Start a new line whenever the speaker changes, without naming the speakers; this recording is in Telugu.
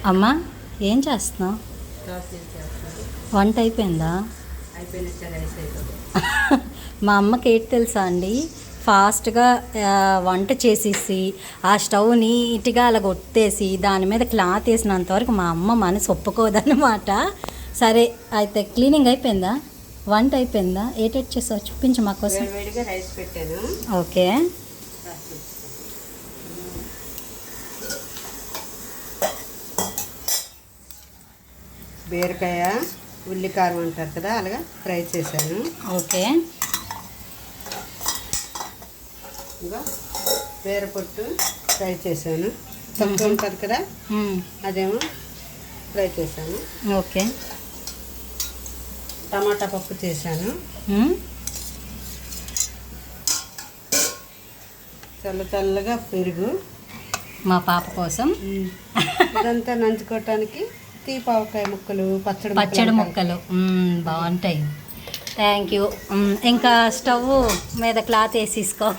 అమ్మా ఏం చేస్తున్నావు? వంట అయిపోయిందా? మా అమ్మకి ఏంటి తెలుసా అండి, ఫాస్ట్గా వంట చేసేసి ఆ స్టవ్ నీట్గా అలా కొట్టేసి దాని మీద క్లాత్ వేసినంతవరకు మా అమ్మ మనసు ఒప్పుకోదన్నమాట. సరే అయితే క్లీనింగ్ అయిపోయిందా? వంట అయిపోయిందా? ఏటెట్ చేసావు చూపించు మా కోసం.
రైస్ పెట్టాను.
ఓకే.
బీరకాయ ఉల్లికారం అంటారు కదా, అలాగా ఫ్రై చేశాను.
ఓకే.
ఇంకా బీరపొట్టు ఫ్రై చేశాను. తక్కువ ఉంటుంది కదా, అదేమో ఫ్రై చేశాను.
ఓకే.
టమాటా పప్పు చేశాను. చల్లగా పెరుగు
మా పాప కోసం.
ఇదంతా నంచుకోవటానికి తీపావకాయ ముక్కలు,
పచ్చడి ముక్కలు బాగుంటాయి. Thank you. ఇంకా స్టవ్ మీద క్లాత్ వేసేసుకో.